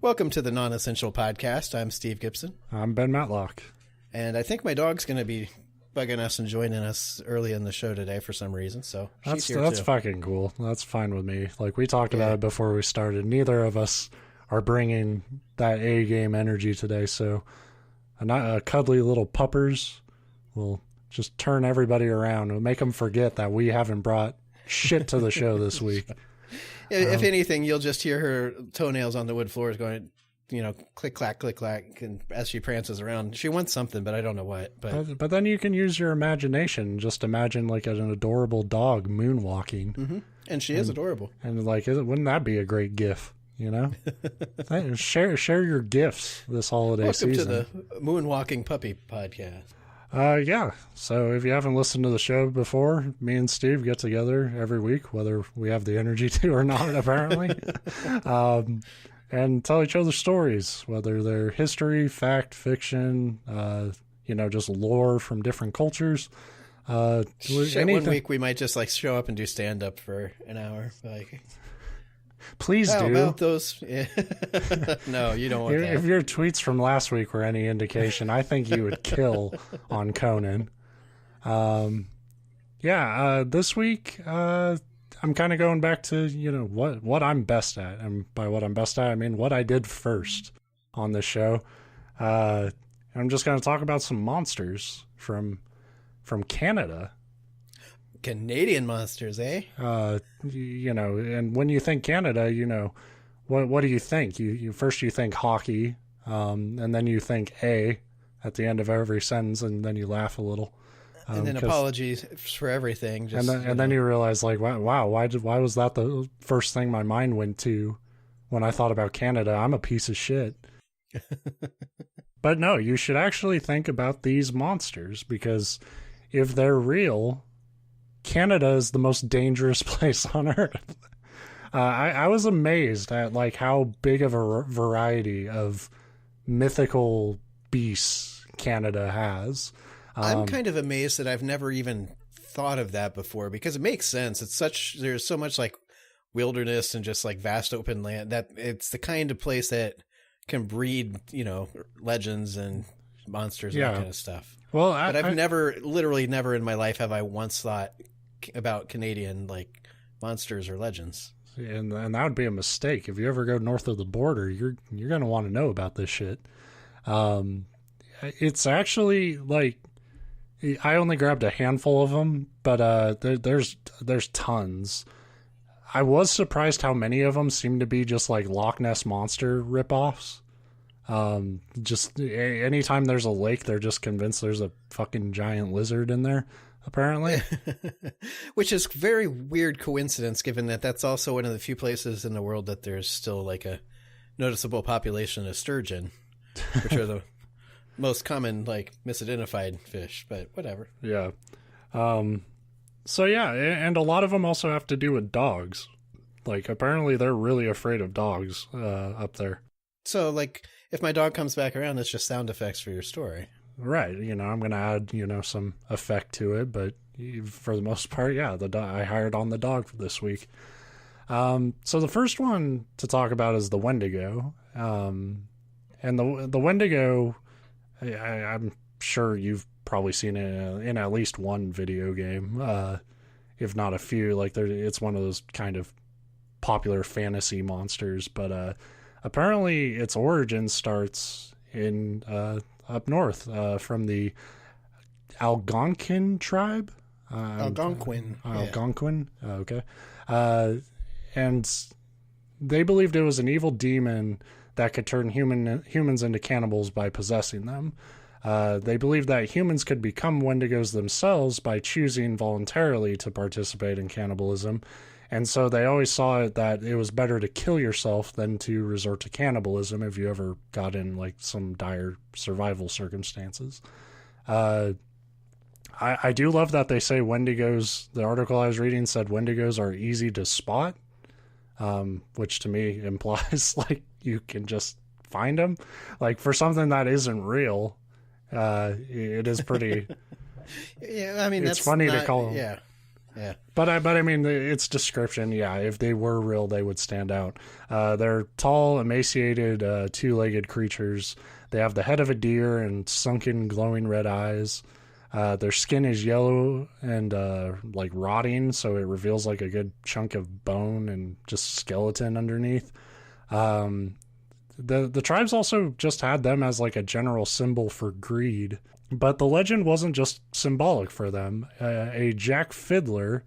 Welcome to the Non-Essential Podcast. I'm Steve Gibson. I'm Ben Matlock. And I think my dog's going to be bugging us and joining us early in the show today for some reason, so she's here That's too. fucking cool. That's fine with me. Like, we talked about it before we started. Neither of us are bringing that A-game energy today, so cuddly little puppers will just turn everybody around. It'll make them forget that we haven't brought shit to the show this week. If anything, you'll just hear her toenails on the wood floors going, click, clack, and as she prances around. She wants something, but I don't know what. But then you can use your imagination. Just imagine, like, an adorable dog moonwalking. Mm-hmm. And she is adorable. And, like, wouldn't that be a great gif, you know? Share your gifts this holiday season. Welcome to the Moonwalking Puppy Podcast. Yeah. So if you haven't listened to the show before, me and Steve get together every week, whether we have the energy to or not, apparently, and tell each other stories, whether they're history, fact, fiction, just lore from different cultures. One week we might just show up and do stand up for an hour. Please do. About those? Yeah. No, you don't want that. If your tweets from last week were any indication, I think you would kill on Conan. This week, I'm kind of going back to, what I'm best at. And by what I'm best at, I mean what I did first on this show. I'm just going to talk about some monsters from Canada. Canadian monsters, eh? And when you think Canada, what do you think? You first you think hockey, and then you think A at the end of every sentence, and then you laugh a little. And then apologies for everything. Then you realize, like, wow, why was that the first thing my mind went to when I thought about Canada? I'm a piece of shit. But no, you should actually think about these monsters, because if they're real, Canada is the most dangerous place on earth. I was amazed at how big of a variety of mythical beasts Canada has. I'm kind of amazed that I've never even thought of that before, because it makes sense. There's so much wilderness and just vast open land that it's the kind of place that can breed, legends and monsters and that kind of stuff. Well, I've never in my life have I once thought about Canadian monsters or legends. And that would be a mistake. If you ever go north of the border, you're going to want to know about this shit. It's actually I only grabbed a handful of them, but there's tons. I was surprised how many of them seem to be just Loch Ness Monster ripoffs. Just anytime there's a lake, they're just convinced there's a fucking giant lizard in there, apparently. Which is very weird coincidence, given that that's also one of the few places in the world that there's still a noticeable population of sturgeon, which are the most common misidentified fish, but whatever. Yeah. So yeah, and a lot of them also have to do with dogs. Apparently they're really afraid of dogs up there. So if my dog comes back around, it's just sound effects for your story. Right. I'm going to add, some effect to it, but for the most part, yeah, I hired on the dog for this week. So the first one to talk about is the wendigo. And the wendigo, I'm sure you've probably seen it in at least one video game, if not a few. It's one of those kind of popular fantasy monsters, but apparently its origin starts in up north from the Algonquin tribe. Algonquin. Algonquin. Okay. And they believed it was an evil demon that could turn humans into cannibals by possessing them. They believed that humans could become wendigos themselves by choosing voluntarily to participate in cannibalism. And so they always saw it that it was better to kill yourself than to resort to cannibalism if you ever got in some dire survival circumstances. I do love that they say wendigos, the article I was reading said wendigos are easy to spot, which to me implies you can just find them. For something that isn't real, it is pretty... Yeah, I mean, it's funny to call them. Yeah. Yeah. But I mean, its description, yeah, if they were real, they would stand out. They're tall, emaciated, two-legged creatures. They have the head of a deer and sunken, glowing red eyes. Their skin is yellow and like rotting, so it reveals like a good chunk of bone and just skeleton underneath. The tribes also just had them as like a general symbol for greed. But the legend wasn't just symbolic for them. A Jack Fiddler,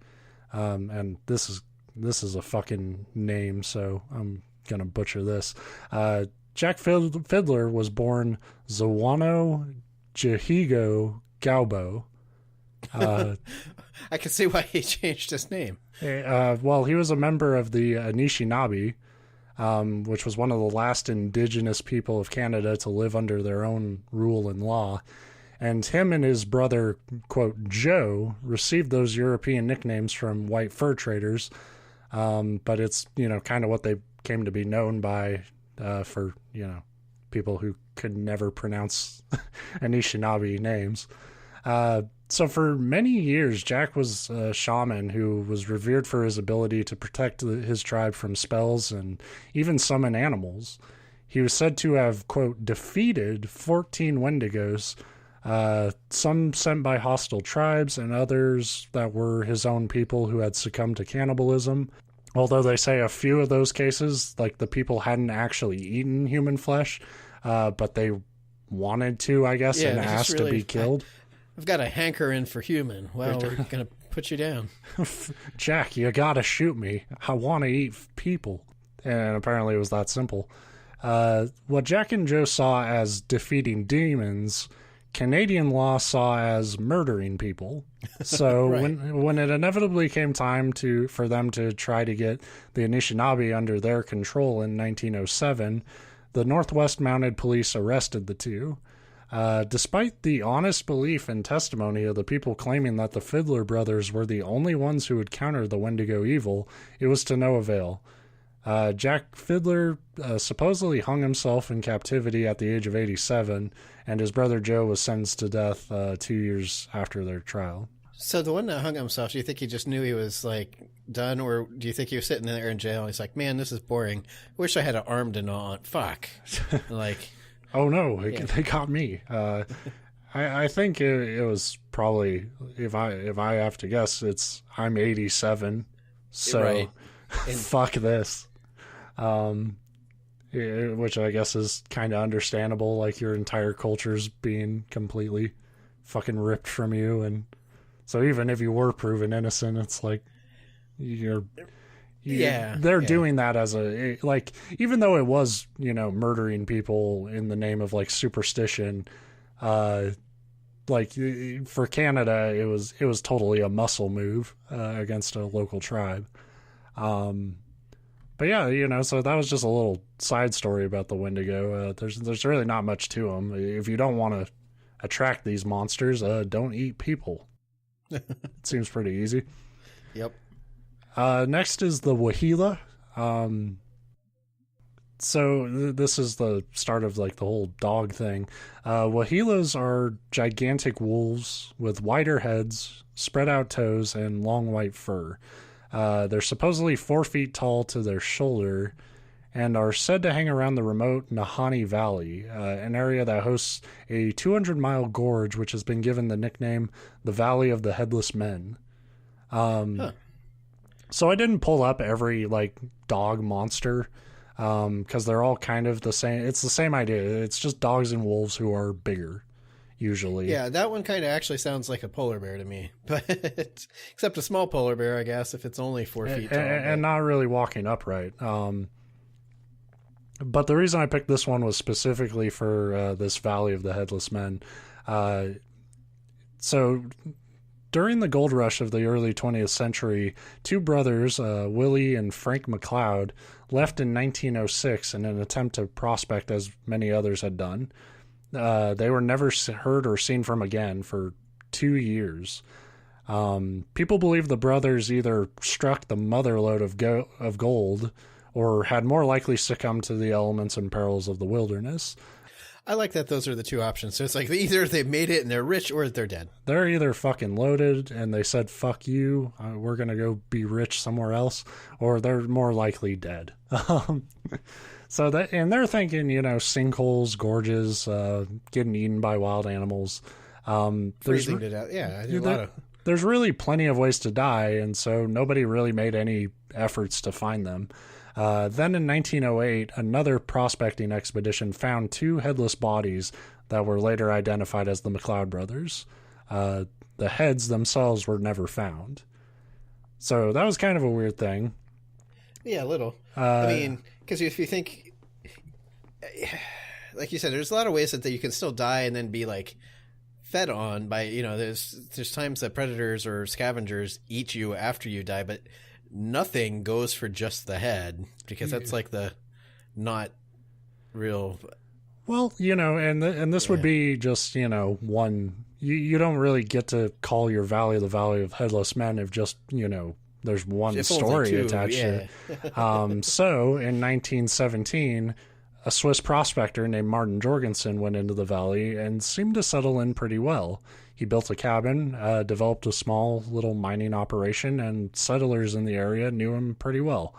and this is a fucking name, so I'm gonna butcher this. Jack Fiddler was born Zawano Jahigo Galbo. I can see why he changed his name. Well, he was a member of the Anishinaabe, which was one of the last indigenous people of Canada to live under their own rule and law. And him and his brother, quote, Joe, received those European nicknames from white fur traders. But it's, kind of what they came to be known by for, people who could never pronounce Anishinaabe names. So for many years, Jack was a shaman who was revered for his ability to protect his tribe from spells and even summon animals. He was said to have, quote, defeated 14 wendigos, some sent by hostile tribes and others that were his own people who had succumbed to cannibalism. Although they say a few of those cases, like the people hadn't actually eaten human flesh, but they wanted to, I guess, and asked really, to be killed. I've got a hankering for human. Well, we're going to put you down. Jack, you got to shoot me. I want to eat people. And apparently it was that simple. What Jack and Joe saw as defeating demons, Canadian law saw as murdering people. So right. when it inevitably came time for them to try to get the Anishinaabe under their control in 1907, the Northwest Mounted Police arrested the two. Despite the honest belief and testimony of the people claiming that the Fiddler brothers were the only ones who would counter the Wendigo evil, it was to no avail. Jack Fiddler supposedly hung himself in captivity at the age of 87, and his brother Joe was sentenced to death 2 years after their trial. So the one that hung himself, do you think he just knew he was like done, or do you think he was sitting there in jail and he's like, man, this is boring. Wish I had an arm to gnaw on. Fuck. Like, oh no, they got me. I think it was probably, if I have to guess, I'm 87, so right. Fuck this. Which I guess is kind of understandable, like your entire culture's being completely fucking ripped from you, and so even if you were proven innocent, it's like they're doing that as a, like, even though it was, murdering people in the name of like superstition, like for Canada, it was totally a muscle move against a local tribe. But yeah, so that was just a little side story about the Wendigo. There's really not much to them. If you don't want to attract these monsters, don't eat people. It seems pretty easy. Yep. Next is the Wahila. So this is the start of like the whole dog thing. Wahilas are gigantic wolves with wider heads, spread out toes, and long white fur. They're supposedly 4 feet tall to their shoulder and are said to hang around the remote Nahanni Valley, an area that hosts a 200-mile gorge which has been given the nickname the Valley of the Headless Men. So I didn't pull up every like dog monster because they're all kind of the same. It's the same idea. It's just dogs and wolves who are bigger. Usually. Yeah, that one kind of actually sounds like a polar bear to me, but except a small polar bear, I guess, if it's only 4 feet tall. And not really walking upright. But the reason I picked this one was specifically for this Valley of the Headless Men. So during the gold rush of the early 20th century, two brothers, Willie and Frank McLeod, left in 1906 in an attempt to prospect as many others had done. They were never heard or seen from again for 2 years. People believe the brothers either struck the mother lode of gold or had more likely succumbed to the elements and perils of the wilderness. I like that those are the two options. So it's like either they made it and they're rich or they're dead. They're either fucking loaded and they said, fuck you, we're going to go be rich somewhere else, or they're more likely dead. So that, and they're thinking, sinkholes, gorges, getting eaten by wild animals. Freezing to death. Yeah, I do a lot of... There's really plenty of ways to die, and so nobody really made any efforts to find them. Then in 1908, another prospecting expedition found 2 headless bodies that were later identified as the McLeod brothers. The heads themselves were never found. So that was kind of a weird thing. Yeah, a little. I mean, because if you think, like you said, there's a lot of ways that you can still die and then be like fed on by, there's times that predators or scavengers eat you after you die, but nothing goes for just the head, because that's like the not real. Well, and this would be just, one, you don't really get to call your valley the Valley of Headless Men if just, there's one story attached to it. So in 1917, a Swiss prospector named Martin Jorgensen went into the valley and seemed to settle in pretty well. He built a cabin, developed a small little mining operation, and settlers in the area knew him pretty well.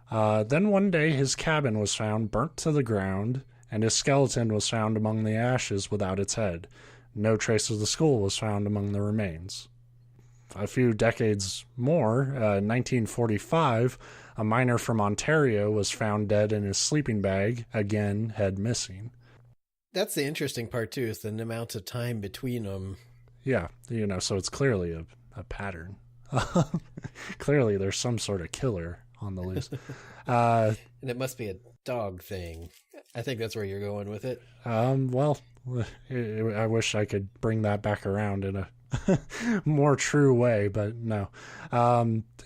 Then one day his cabin was found burnt to the ground, and his skeleton was found among the ashes without its head. No trace of the skull was found among the remains. A few decades more, 1945, a miner from Ontario was found dead in his sleeping bag, again, head missing. That's the interesting part, too, is the amount of time between them. Yeah, so it's clearly a pattern. Clearly there's some sort of killer on the loose. And it must be a dog thing. I think that's where you're going with it. Well, I wish I could bring that back around in a more true way, but no.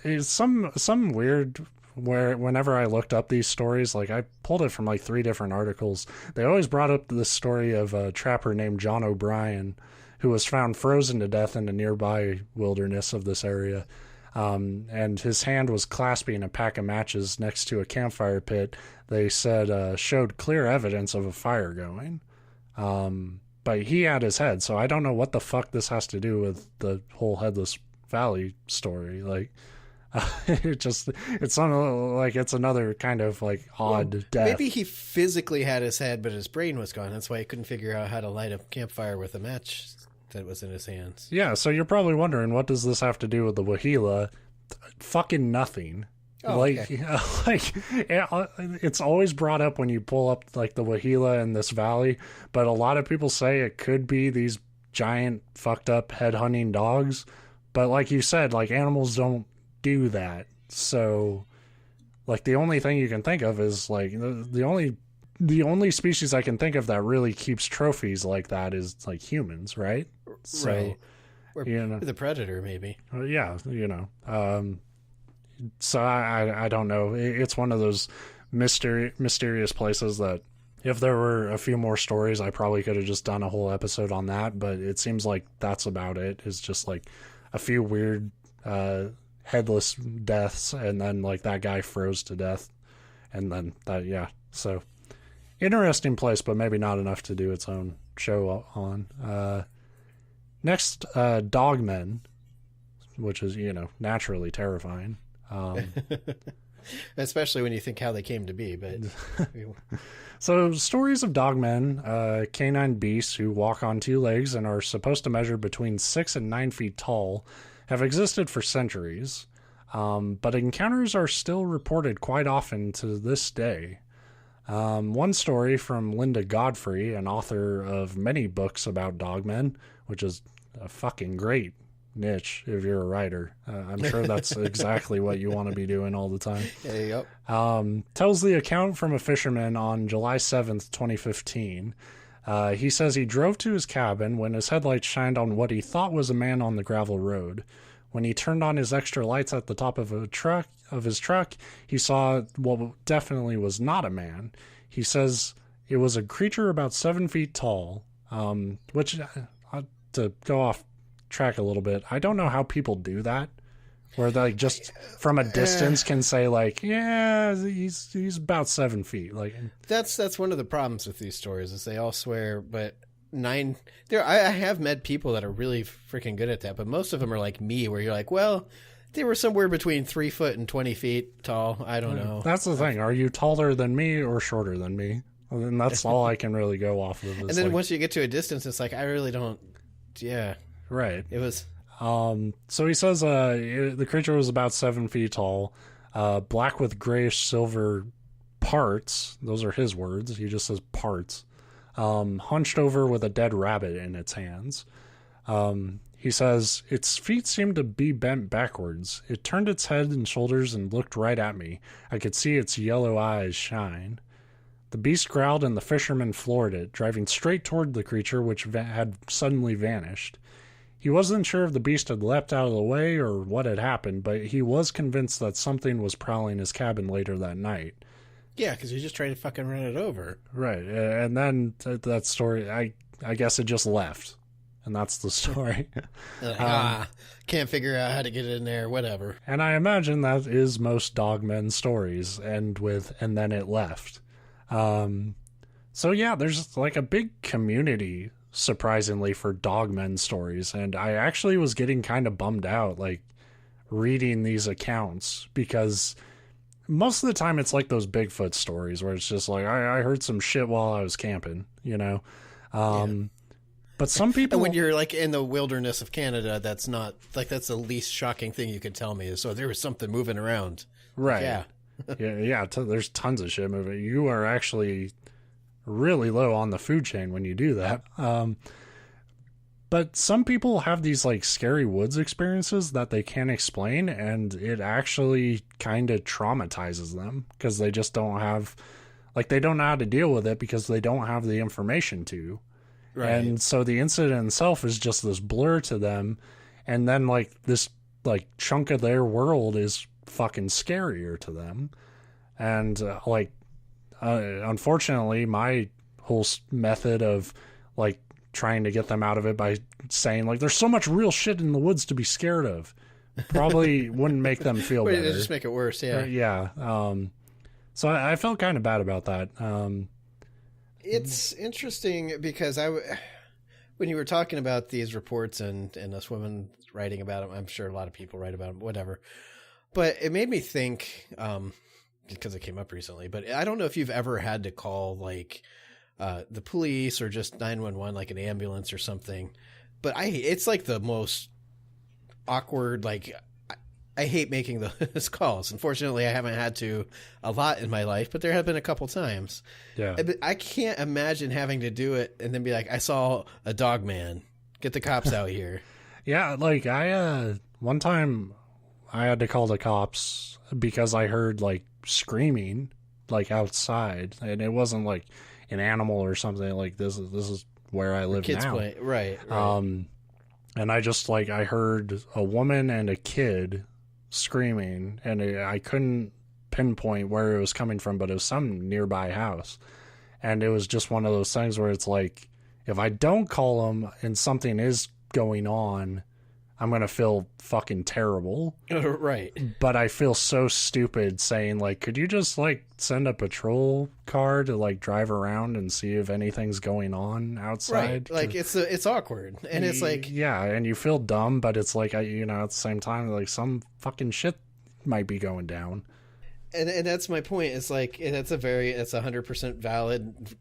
It's some weird, where whenever I looked up these stories, like I pulled it from like 3 different articles, they always brought up this story of a trapper named John O'Brien who was found frozen to death in the nearby wilderness of this area. And his hand was clasping a pack of matches next to a campfire pit they said showed clear evidence of a fire going. But he had his head, so I don't know what the fuck this has to do with the whole Headless Valley story. Like, it's another kind of like odd death. Maybe he physically had his head, but his brain was gone. That's why he couldn't figure out how to light a campfire with a match that was in his hands. Yeah, so you're probably wondering, what does this have to do with the Wahila? Fucking nothing. Oh, okay. It's always brought up when you pull up like the Wahila in this valley, but a lot of people say it could be these giant fucked up head hunting dogs. But like you said, like animals don't do that. So like the only thing you can think of is like the only species I can think of that really keeps trophies like that is like humans, right? So, right. Or the predator, maybe. Yeah, so I don't know. It's one of those mysterious places that if there were a few more stories, I probably could have just done a whole episode on that. But it seems like that's about it. It's just like a few weird headless deaths, and then like that guy froze to death, and then that, yeah. So interesting place, but maybe not enough to do its own show on. Next, dogmen, which is naturally terrifying. Especially when you think how they came to be. But so stories of dogmen, canine beasts who walk on 2 legs and are supposed to measure between 6 and 9 feet tall, have existed for centuries, but encounters are still reported quite often to this day. One story from Linda Godfrey, an author of many books about dogmen, which is a fucking great niche if you're a writer. I'm sure that's exactly what you want to be doing all the time. Yep. Tells the account from a fisherman on July 7th, 2015. He says he drove to his cabin when his headlights shined on what he thought was a man on the gravel road. When he turned on his extra lights at the top of his truck, he saw what definitely was not a man. He says it was a creature about 7 feet tall, which, to go off track a little bit, I don't know how people do that. Where they like just from a distance can say like, yeah, he's about 7 feet. Like that's one of the problems with these stories is they all swear, but I have met people that are really freaking good at that, but most of them are like me, where you're like, well, they were somewhere between 3 foot and 20 feet tall. I don't know. That's the thing. Are you taller than me or shorter than me? And that's all I can really go off of. And then once you get to a distance, it's like, I really don't. Yeah. Right. It was. So he says the creature was about 7 feet tall, black with grayish silver parts. Those are his words. He just says parts. Hunched over with a dead rabbit in its hands. He says, its feet seemed to be bent backwards. It turned its head and shoulders and looked right at me. I could see its yellow eyes shine. The beast growled and the fisherman floored it, driving straight toward the creature which had suddenly vanished. He wasn't sure if the beast had leapt out of the way or what had happened, but he was convinced that something was prowling his cabin later that night. Yeah, because he just tried to fucking run it over. Right, and then that story, I guess it just left, and that's the story. Can't figure out how to get in there, whatever. And I imagine that is most dogmen stories, end with, and then it left. So yeah, there's like a big community surprisingly for dogmen stories, and I actually was getting kind of bummed out like reading these accounts, because most of the time it's like those Bigfoot stories where it's just like I heard some shit while I was camping, you know. But some people, and when you're like in the wilderness of Canada, that's not like, that's the least shocking thing you could tell me is, so there was something moving around, right? Yeah. There's tons of shit moving. You are actually really low on the food chain when you do that. But some people have these like scary woods experiences that they can't explain, and it actually kind of traumatizes them because they just don't have, like, they don't know how to deal with it because they don't have the information to. Right. And so the incident itself is just this blur to them, and then like this like chunk of their world is fucking scarier to them. And unfortunately, my whole method of like trying to get them out of it by saying like there's so much real shit in the woods to be scared of probably wouldn't make them feel better. It just make it worse. So I felt kind of bad about that. It's interesting because when you were talking about these reports and this woman writing about them, I'm sure a lot of people write about them, whatever, but it made me think, because it came up recently, but I don't know if you've ever had to call like the police or just 911, like an ambulance or something. But it's like the most awkward, like I hate making those calls. Unfortunately, I haven't had to a lot in my life, but there have been a couple times. Yeah. I can't imagine having to do it and then be like, I saw a dog man, get the cops out here. Yeah. Like one time I had to call the cops because I heard like screaming like outside, and it wasn't like an animal or something. Like this is where I live kids now. Play. Right. And I just like I heard a woman and a kid screaming, and I couldn't pinpoint where it was coming from, but it was some nearby house. And it was just one of those things where it's like, if I don't call them and something is going on, I'm going to feel fucking terrible. Right. But I feel so stupid saying, like, could you just, like, send a patrol car to, like, drive around and see if anything's going on outside? Right. Like, it's awkward. And it's like... Yeah, and you feel dumb, but it's like, at the same time, like, some fucking shit might be going down. And that's my point. It's like, it's 100% valid,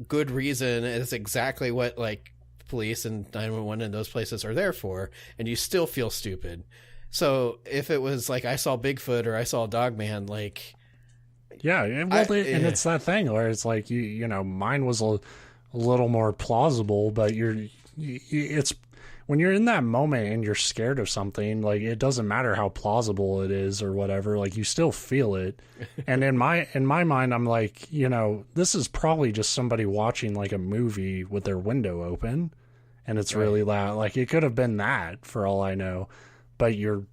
good reason. It's exactly what, like, police and 911 and those places are there for, and you still feel stupid. So if it was like I saw Bigfoot or I saw a dog man, like, yeah, and it's that thing where it's like mine was a little more plausible, but it's when you're in that moment and you're scared of something, like it doesn't matter how plausible it is or whatever, like you still feel it. And in my mind, I'm like, this is probably just somebody watching like a movie with their window open, and it's really loud. Like it could have been that for all I know, but you're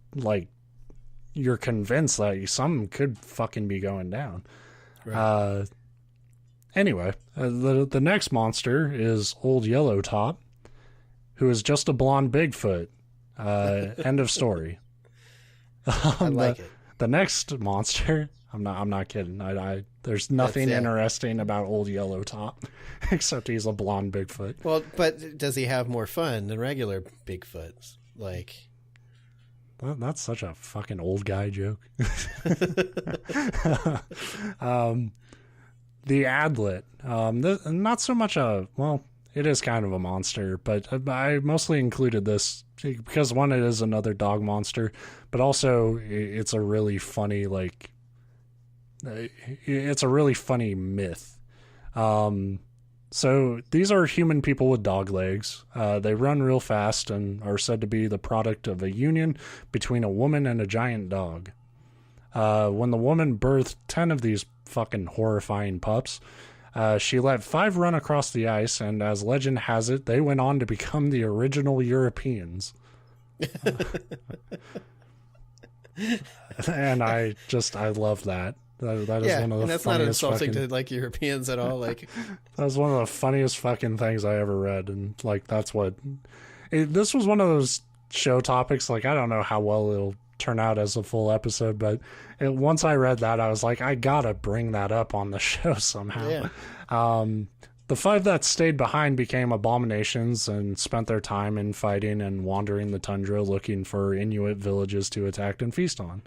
convinced that something could fucking be going down. Right. Anyway, the next monster is Old Yellow Top, who is just a blonde Bigfoot. End of story. I like it. The next monster, I'm not kidding. There's nothing interesting about Old Yellow Top, except he's a blonde Bigfoot. Well, but does he have more fun than regular Bigfoots? Like, that's such a fucking old guy joke. The Adlet, not so much it is kind of a monster, but I mostly included this because one, it is another dog monster, but also it's a really funny, it's a really funny myth. So these are human people with dog legs. They run real fast and are said to be the product of a union between a woman and a giant dog. When the woman birthed 10 of these fucking horrifying pups, she let 5 run across the ice, and as legend has it, they went on to become the original Europeans. And I love that. That is one of the and that's funniest not insulting to like Europeans at all. Like, that was one of the funniest fucking things I ever read, and like that's what. This was one of those show topics. Like, I don't know how well it'll turn out as a full episode, but once I read that, I was like, I gotta bring that up on the show somehow. Yeah. The 5 that stayed behind became abominations and spent their time in fighting and wandering the tundra looking for Inuit villages to attack and feast on.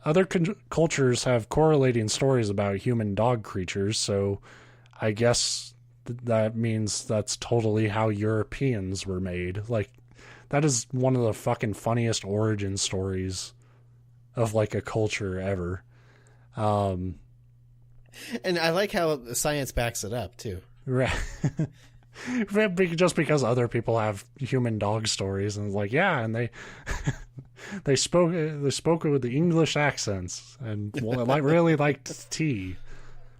Other cultures have correlating stories about human dog creatures, so I guess that means that's totally how Europeans were made. Like, that is one of the fucking funniest origin stories of like a culture ever. And I like how the science backs it up too. Right. Just because other people have human dog stories, and like, yeah, and they spoke it with the English accents, and really liked tea,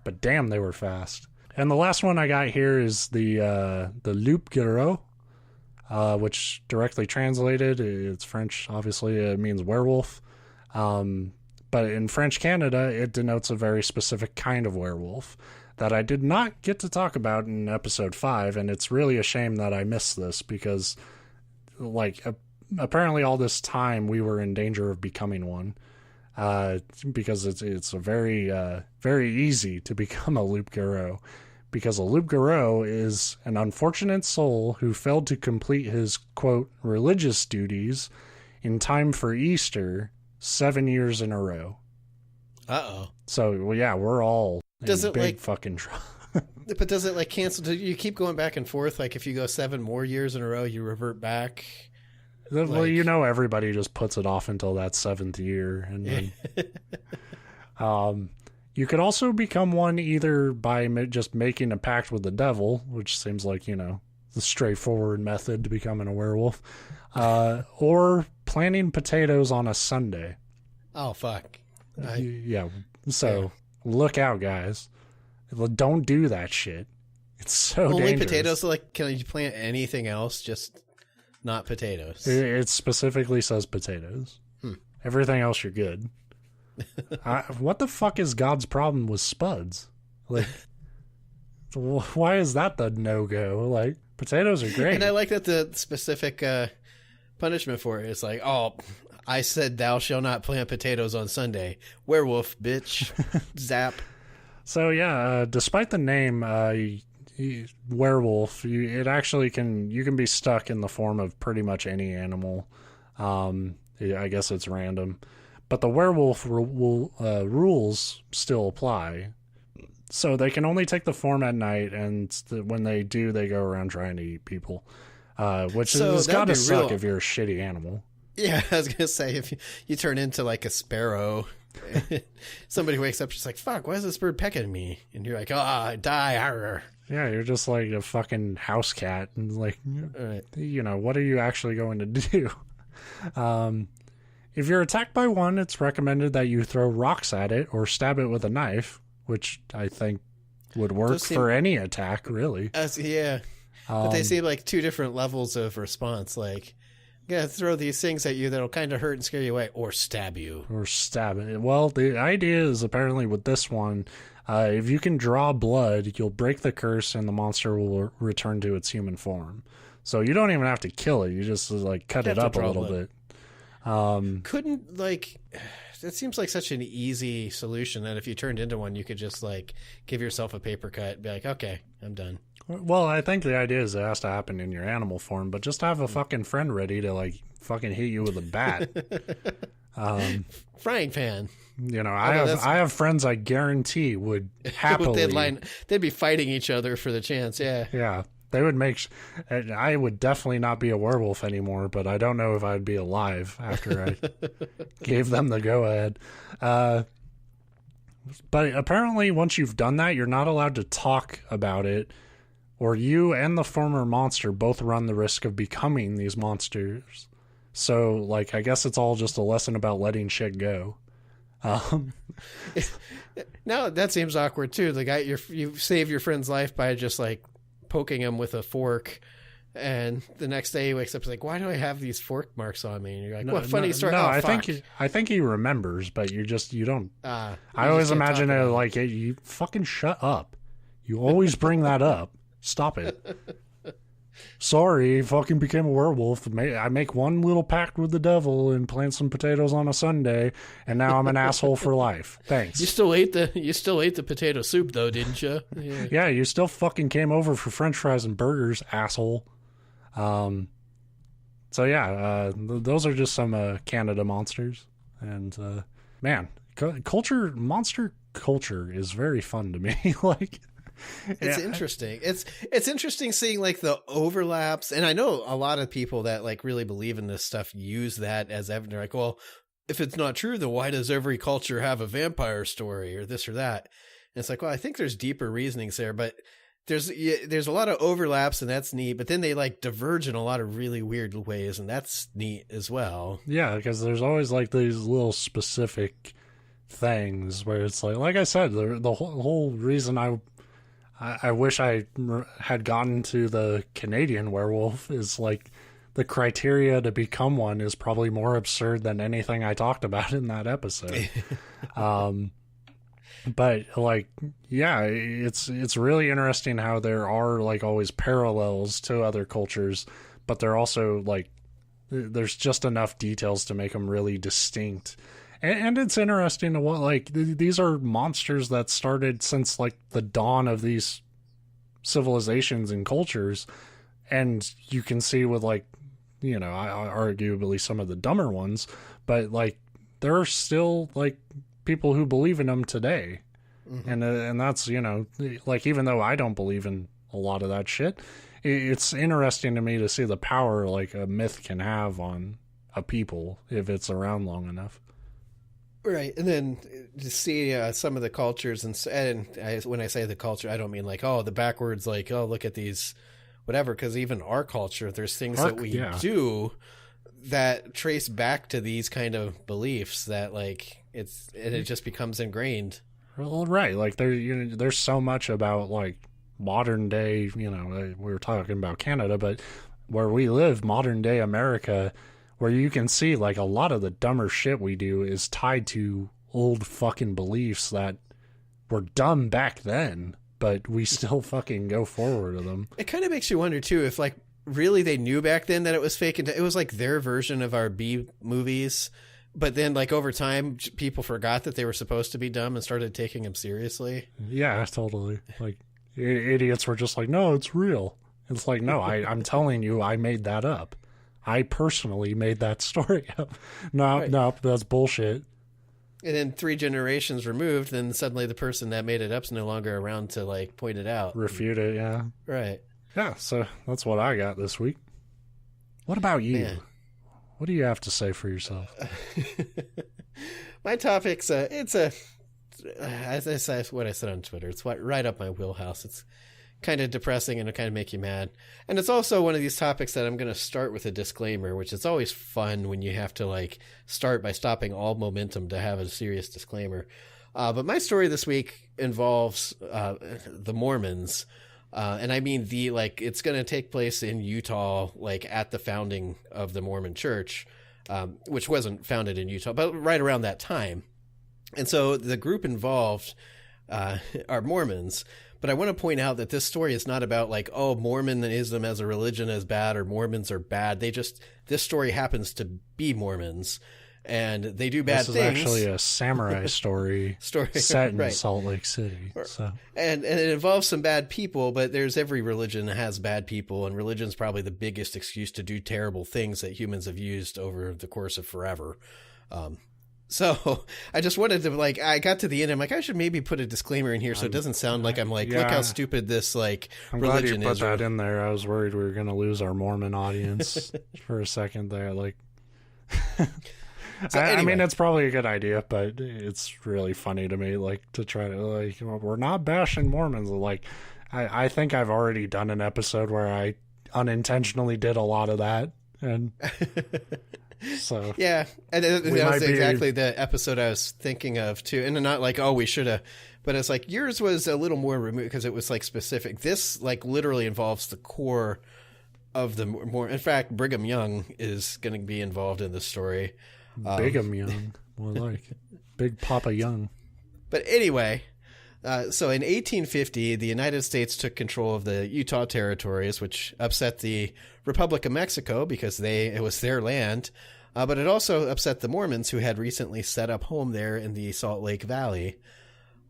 but damn, they were fast. And the last one I got here is the loup-garou, which directly translated, it's French, obviously, it means werewolf. But in French Canada, it denotes a very specific kind of werewolf that I did not get to talk about in episode 5, and it's really a shame that I missed this because, like, apparently all this time we were in danger of becoming one, because it's a very, very easy to become a loup-garou, because a loup-garou is an unfortunate soul who failed to complete his, quote, religious duties in time for Easter 7 years in a row. Uh-oh. So, well, yeah, we're all in big fucking trouble. But does it, like, cancel? Do you keep going back and forth? Like, if you go 7 more years in a row, you revert back? Well, you know, everybody just puts it off until that 7th year. And then, you could also become one either by just making a pact with the devil, which seems like, you know, the straightforward method to becoming a werewolf, or planting potatoes on a Sunday. Oh, fuck. Yeah. So look out, guys. Don't do that shit. It's so Only dangerous. potatoes? Like, can you plant anything else? Just not potatoes. It specifically says potatoes. Everything else, you're good. What the fuck is God's problem with spuds? Like, why is that the no-go? Like, potatoes are great. And I like that the specific punishment for it is like, oh, I said thou shall not plant potatoes on Sunday. Werewolf, bitch. Zap. So, yeah, despite the name werewolf, you can be stuck in the form of pretty much any animal. I guess it's random. But the werewolf rules still apply. So they can only take the form at night, and when they do, they go around trying to eat people. Which has got to suck if you're a shitty animal. Yeah, I was going to say, if you turn into like a sparrow, somebody wakes up just like, fuck, why is this bird pecking me? And you're like, die. Arr. Yeah, you're just like a fucking house cat. And like, you know, what are you actually going to do? If you're attacked by one, it's recommended that you throw rocks at it or stab it with a knife, which I think would work for any attack, really. Yeah. But they seem like 2 different levels of response. Like, yeah, throw these things at you that'll kind of hurt and scare you away, or stab you. Or stab it. Well, the idea is apparently with this one, if you can draw blood, you'll break the curse and the monster will return to its human form. So you don't even have to kill it. You just like cut it up a little bit. Couldn't, like, it seems like such an easy solution that if you turned into one, you could just, like, give yourself a paper cut and be like, okay, I'm done. Well, I think the idea is it has to happen in your animal form, but just have a fucking friend ready to, like, fucking hit you with a bat. Frying pan. You know, I have friends I guarantee would happily... They'd be fighting each other for the chance, yeah. Yeah. They would I would definitely not be a werewolf anymore, but I don't know if I'd be alive after I gave them the go-ahead. But apparently once you've done that, you're not allowed to talk about it, or you and the former monster both run the risk of becoming these monsters. So, like, I guess it's all just a lesson about letting shit go. Now that seems awkward too. The guy you save your friend's life by just like poking him with a fork, and the next day he wakes up and is like, why do I have these fork marks on me? And you're like, what funny story. No, oh, I think he remembers, but you don't. I always imagine it like, hey, you fucking shut up. You always bring that up. Stop it. Sorry, fucking became a werewolf. I make one little pact with the devil and plant some potatoes on a Sunday, and now I'm an asshole for life. Thanks. You still ate the potato soup though, didn't you? Yeah, you still fucking came over for French fries and burgers, asshole. So yeah, those are just some Canada monsters, and man, monster culture is very fun to me. Like. It's interesting. It's interesting seeing like the overlaps, and I know a lot of people that like really believe in this stuff use that as evidence. They're like, well, if it's not true, then why does every culture have a vampire story or this or that? And it's like, well, I think there's deeper reasonings there, but there's a lot of overlaps, and that's neat. But then they like diverge in a lot of really weird ways, and that's neat as well. Yeah, because there's always like these little specific things where it's like I said, the whole reason I wish I had gotten to the Canadian werewolf is like the criteria to become one is probably more absurd than anything I talked about in that episode. But like, yeah, it's really interesting how there are like always parallels to other cultures, but they're also like, there's just enough details to make them really distinct. And it's interesting to what, like, these are monsters that started since, like, the dawn of these civilizations and cultures. And you can see with, like, you know, arguably some of the dumber ones, but, like, there are still, like, people who believe in them today. Mm-hmm. And that's, you know, like, even though I don't believe in a lot of that shit, it's interesting to me to see the power, like, a myth can have on a people if it's around long enough. Right, and then to see some of the cultures, when I say the culture, I don't mean like, oh, the backwards, like, oh, look at these, whatever, because even our culture, there's things that we do that trace back to these kind of beliefs that, like, it just becomes ingrained. Well, right, like, there's so much about, like, modern day, you know, we were talking about Canada, but where we live, modern day America, where you can see, like, a lot of the dumber shit we do is tied to old fucking beliefs that were dumb back then, but we still fucking go forward with them. It kind of makes you wonder, too, if, like, really they knew back then that it was fake. It was, like, their version of our B movies, but then, like, over time, people forgot that they were supposed to be dumb and started taking them seriously. Yeah, totally. Like, idiots were just like, no, it's real. It's like, no, I'm telling you, I made that up. I personally made that story up. No, that's bullshit. And then 3 generations removed, then suddenly the person that made it up's no longer around to, like, point it out. Refute it, yeah. Right. Yeah, so that's what I got this week. What about you? Man. What do you have to say for yourself? My topic's, as I said, what I said on Twitter, it's right up my wheelhouse. It's kind of depressing and it kind of make you mad. And it's also one of these topics that I'm going to start with a disclaimer, which is always fun when you have to like start by stopping all momentum to have a serious disclaimer. But my story this week involves the Mormons. And I mean it's going to take place in Utah, like at the founding of the Mormon Church, which wasn't founded in Utah, but right around that time. And so the group involved are Mormons. But I want to point out that this story is not about like, oh, Mormonism as a religion is bad or Mormons are bad. This story happens to be Mormons. And they do bad things. This is actually a samurai story set in Salt Lake City. So. And it involves some bad people, but every religion has bad people, and religion's probably the biggest excuse to do terrible things that humans have used over the course of forever. So I just wanted to, like, I got to the end, I'm like, I should maybe put a disclaimer in here so it doesn't sound like I'm like, look how stupid this, like, I'm religion is. glad you put that in there. I was worried we were going to lose our Mormon audience for a second there. Like... So anyway. I mean, it's probably a good idea, but it's really funny to me, like, to try to, like, we're not bashing Mormons. Like, I think I've already done an episode where I unintentionally did a lot of that, and so... Yeah, and that was exactly the episode I was thinking of, too, and not like, oh, we should have, but it's like, yours was a little more removed, because it was, like, specific. This, like, literally involves the core of the more... In fact, Brigham Young is going to be involved in this story. Brigham Young, more like Big Papa Young. But anyway, so in 1850, the United States took control of the Utah territories, which upset the Republic of Mexico because it was their land. But it also upset the Mormons, who had recently set up home there in the Salt Lake Valley.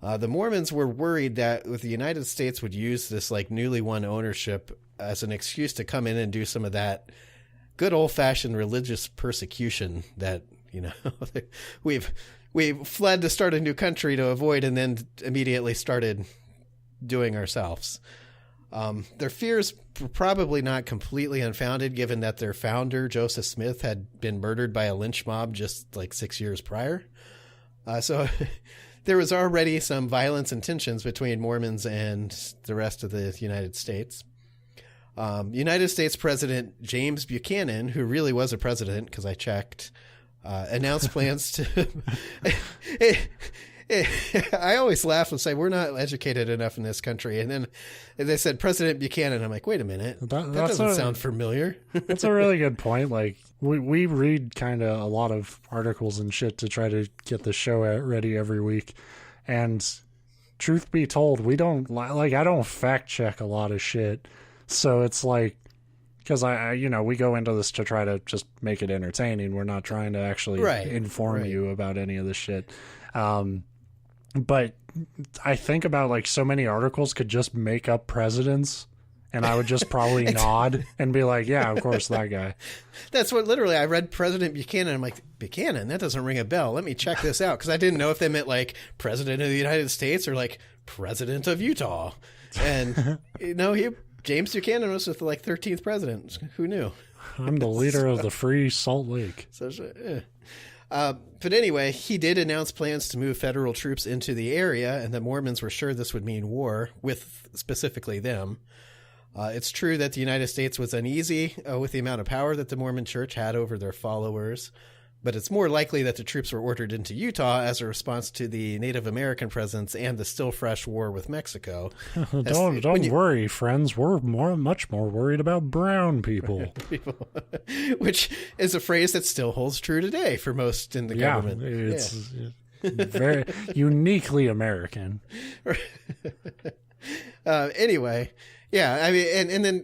The Mormons were worried that the United States would use this like newly won ownership as an excuse to come in and do some of that good old-fashioned religious persecution that, you know, we fled to start a new country to avoid and then immediately started doing ourselves. Their fears were probably not completely unfounded, given that their founder, Joseph Smith, had been murdered by a lynch mob just like 6 years prior. So there was already some violence and tensions between Mormons and the rest of the United States. United States President James Buchanan, who really was a president because I checked, announced plans to... I always laugh and say, we're not educated enough in this country. And then they said President Buchanan. I'm like, wait a minute. That doesn't sound familiar. That's a really good point. Like, we read kind of a lot of articles and shit to try to get the show ready every week. And truth be told, I don't fact check a lot of shit. So it's like, because we go into this to try to just make it entertaining. We're not trying to actually inform you about any of this shit. But I think about like so many articles could just make up presidents, and I would just probably nod and be like, yeah, of course, that guy. That's what literally I read President Buchanan. I'm like, Buchanan, that doesn't ring a bell. Let me check this out. Because I didn't know if they meant like president of the United States or like president of Utah. And, James Buchanan was with like 13th president. Who knew? I'm the leader of the Free Salt Lake. But anyway, he did announce plans to move federal troops into the area, and the Mormons were sure this would mean war with specifically them. It's true that the United States was uneasy with the amount of power that the Mormon Church had over their followers, but it's more likely that the troops were ordered into Utah as a response to the Native American presence and the still fresh war with Mexico. Don't worry, friends. We're much more worried about brown people. Which is a phrase that still holds true today for most in the government. It's very uniquely American. Anyway, yeah, I mean, and then...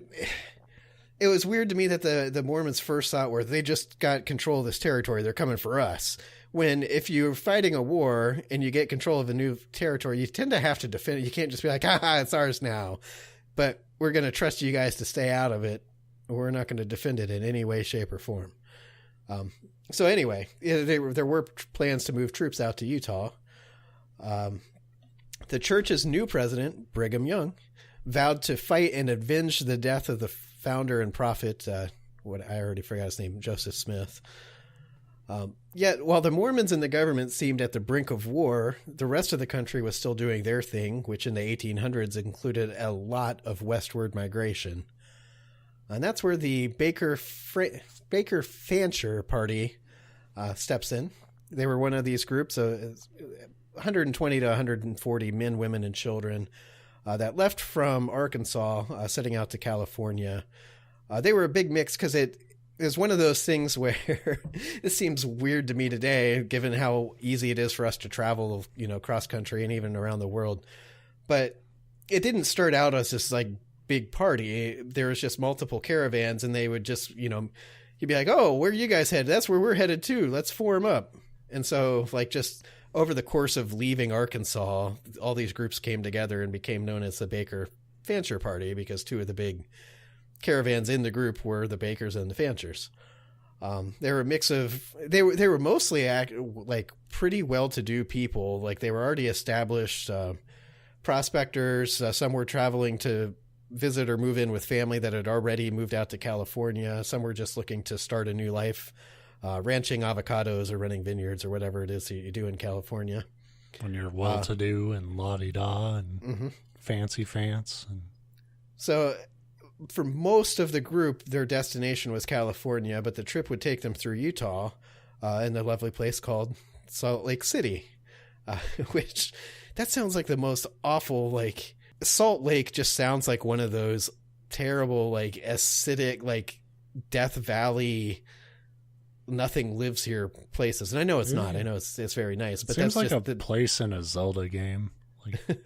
It was weird to me that the Mormons first thought were they just got control of this territory. They're coming for us. When if you're fighting a war and you get control of a new territory, you tend to have to defend it. You can't just be like, it's ours now. But we're going to trust you guys to stay out of it. We're not going to defend it in any way, shape, or form. So anyway, there were plans to move troops out to Utah. The church's new president, Brigham Young, vowed to fight and avenge the death of the founder and prophet, I already forgot his name, Joseph Smith. Yet, while the Mormons and the government seemed at the brink of war, the rest of the country was still doing their thing, which in the 1800s included a lot of westward migration. And that's where the Baker-Fancher party steps in. They were one of these groups of 120 to 140 men, women, and children that left from Arkansas, setting out to California. They were a big mix because it is one of those things where it seems weird to me today, given how easy it is for us to travel, cross country and even around the world. But it didn't start out as this like big party. There was just multiple caravans, and they would just, you'd be like, oh, where you guys headed? That's where we're headed too. Let's form up. And so like just over the course of leaving Arkansas, all these groups came together and became known as the Baker-Fancher party, because two of the big caravans in the group were the Bakers and the Fanchers. They were a mix of, they were mostly like pretty well-to-do people. Like they were already established prospectors. Some were traveling to visit or move in with family that had already moved out to California. Some were just looking to start a new life, ranching avocados or running vineyards or whatever it is that you do in California. When you're well-to-do and la-di-da and fancy fance. And... So for most of the group, their destination was California, but the trip would take them through Utah in a lovely place called Salt Lake City, which that sounds like the most awful, like Salt Lake just sounds like one of those terrible, like acidic, like Death Valley, nothing lives here places. And I know it's not. I know it's very nice, but seems that's like just a place in a Zelda game. Like,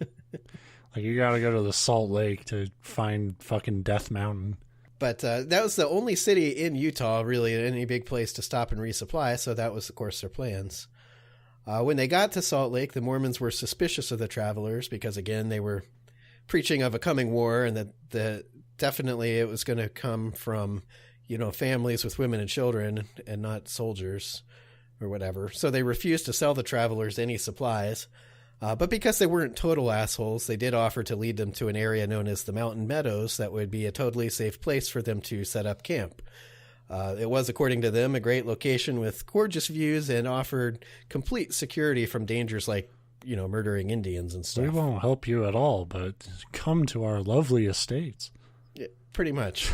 like you got to go to the Salt Lake to find fucking Death Mountain. But that was the only city in Utah, really, any big place to stop and resupply. So that was, of course, their plans. When they got to Salt Lake, the Mormons were suspicious of the travelers because, again, they were preaching of a coming war, and that definitely it was going to come from, families with women and children and not soldiers or whatever. So they refused to sell the travelers any supplies. But because they weren't total assholes, they did offer to lead them to an area known as the Mountain Meadows that would be a totally safe place for them to set up camp. It was, according to them, a great location with gorgeous views and offered complete security from dangers like, murdering Indians and stuff. We won't help you at all, but come to our lovely estates. Yeah, pretty much.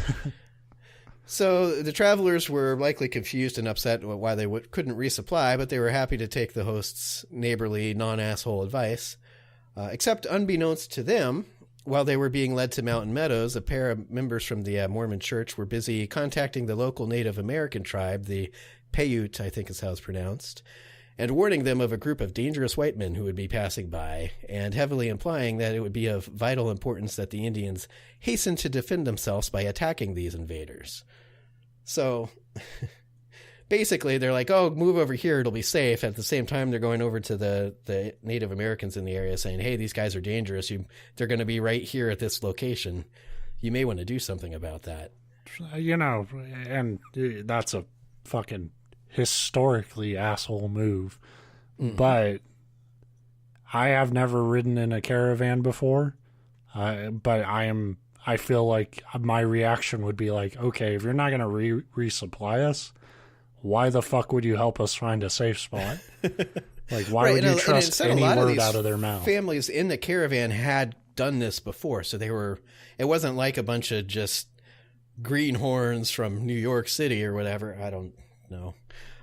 So the travelers were likely confused and upset why they couldn't resupply, but they were happy to take the host's neighborly, non-asshole advice. Except unbeknownst to them, while they were being led to Mountain Meadows, a pair of members from the Mormon church were busy contacting the local Native American tribe, the Paiute, I think is how it's pronounced, and warning them of a group of dangerous white men who would be passing by, and heavily implying that it would be of vital importance that the Indians hasten to defend themselves by attacking these invaders. So basically they're like, oh, move over here, it'll be safe. At the same time, they're going over to the Native Americans in the area saying, hey, these guys are dangerous. They're going to be right here at this location. You may want to do something about that. And that's a fucking historically asshole move. Mm-hmm. But I have never ridden in a caravan before. But I feel like my reaction would be like, okay, if you're not going to resupply us, why the fuck would you help us find a safe spot? Like, why would you trust any word out of their mouth? Families in the caravan had done this before, so it wasn't like a bunch of just greenhorns from New York City or whatever. I don't know.